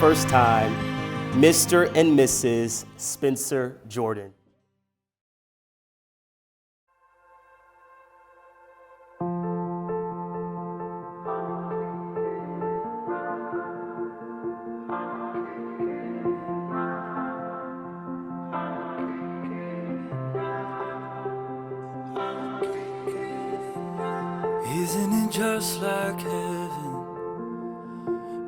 first time, Mr. and Mrs. Spencer Jordan. Isn't it just like heaven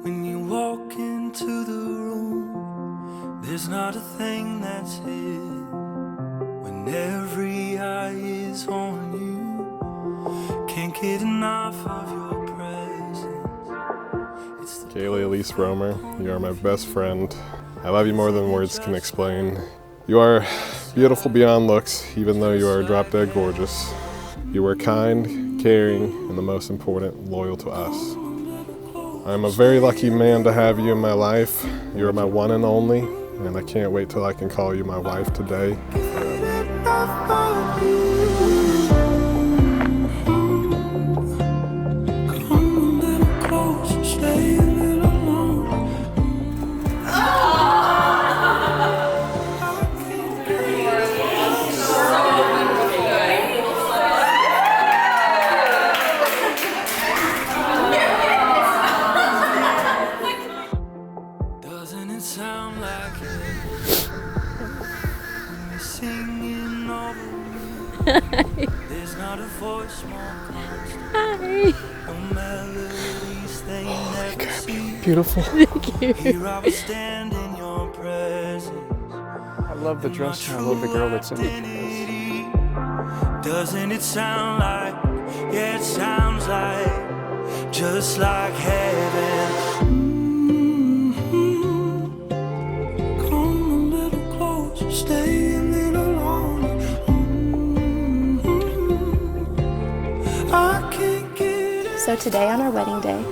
when you walk into the room? There's not a thing that's hidden when every eye is on you. Can't get enough of your presence. Kayley, Elise Romer, you are my best friend. I love you more than words can explain. You are beautiful beyond looks, even though you are drop dead gorgeous. You are kind, caring, and the most important, loyal to us. I'm a very lucky man to have you in my life. You're my one and only, and I can't wait till I can call you my wife today. Sound like it when you're singing over me. There's not a voice more constant. No melodies they never see. Beautiful. Thank you. Here I will stand in your presence. I love the dress and I love the girl that's in the dress. Doesn't it sound like, yeah, it sounds like, just like heaven. Stay a little longer. I can't get it. So today on our wedding day,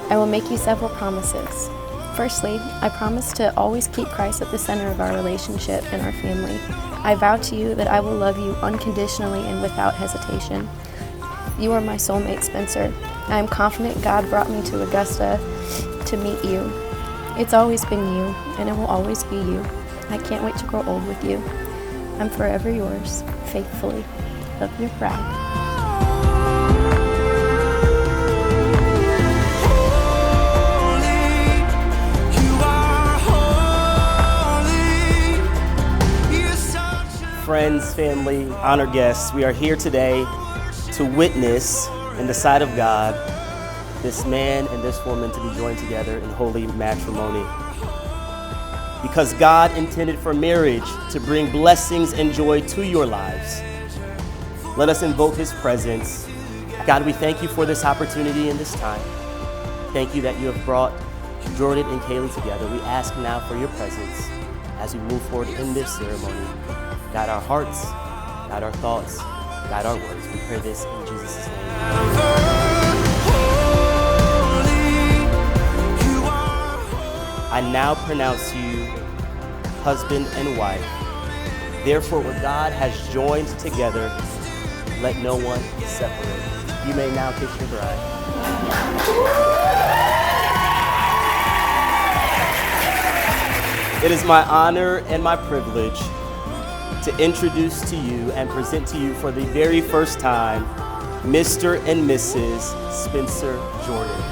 I will make you several promises. Firstly, I promise to always keep Christ at the center of our relationship and our family. I vow to you that I will love you unconditionally and without hesitation. You are my soulmate, Spencer. I am confident God brought me to Augusta to meet you. It's always been you, and it will always be you. I can't wait to grow old with you. I'm forever yours, faithfully. Love, your bride. Friends, family, honored guests, we are here today to witness in the sight of God this man and this woman to be joined together in holy matrimony. Because God intended for marriage to bring blessings and joy to your lives. Let us invoke His presence. God, we thank you for this opportunity and this time. Thank you that you have brought Jordan and Kayley together. We ask now for your presence as we move forward in this ceremony. Guide our hearts, guide our thoughts, guide our words. We pray this in Jesus' name. I now pronounce you husband and wife. Therefore, what God has joined together, let no one separate. You may now kiss your bride. It is my honor and my privilege to introduce to you and present to you for the very first time, Mr. and Mrs. Spencer Jordan.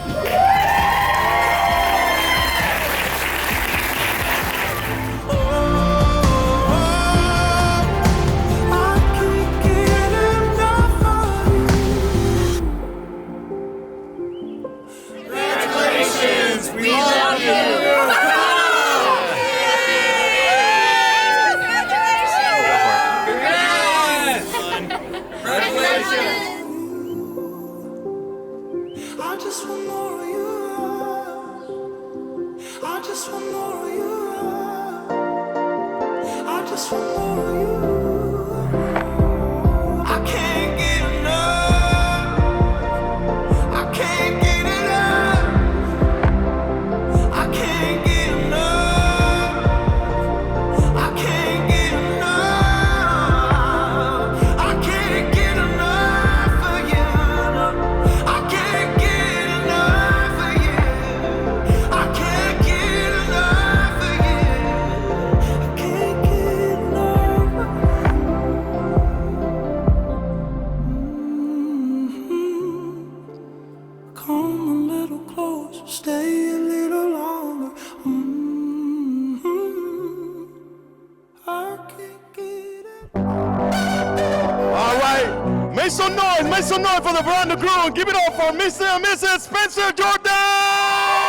I just want more of you. I just want more of you. I just want more of you. I can't get enough. I can't get enough. I can't get enough. I can't get enough. I can't get enough of you. I can't get enough of you. I can't get enough. so stay a little longer. I can't get it. All right, make some noise for the brand new crew. Give it up for Mr. and Mrs. Spencer Jordan!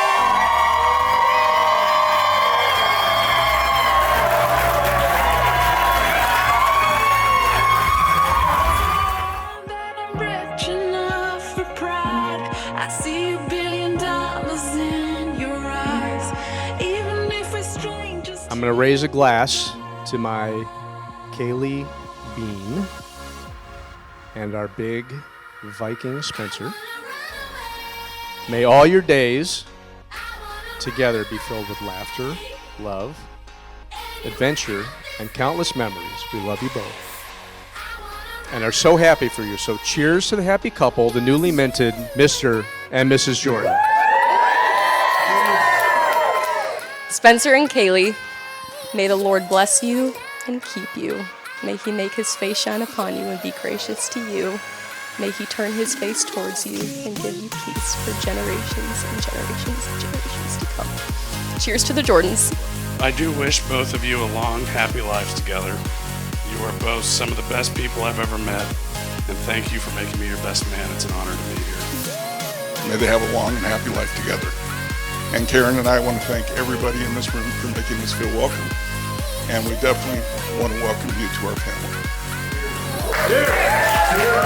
I'm going to raise a glass to my Kayley Bean and our big Viking Spencer. May all your days together be filled with laughter, love, adventure, and countless memories. We love you both and are so happy for you. So cheers to the happy couple, the newly minted Mr. and Mrs. Jordan. Spencer and Kayley, may the Lord bless you and keep you. May he make his face shine upon you and be gracious to you. May he turn his face towards you and give you peace for generations and generations and generations to come. Cheers to the Jordans. I do wish both of you a long, happy life together. You are both some of the best people I've ever met, and thank you for making me your best man. It's an honor to be here. May they have a long and happy life together. And Karen and I want to thank everybody in this room for making us feel welcome. And we definitely want to welcome you to our family. Cheers.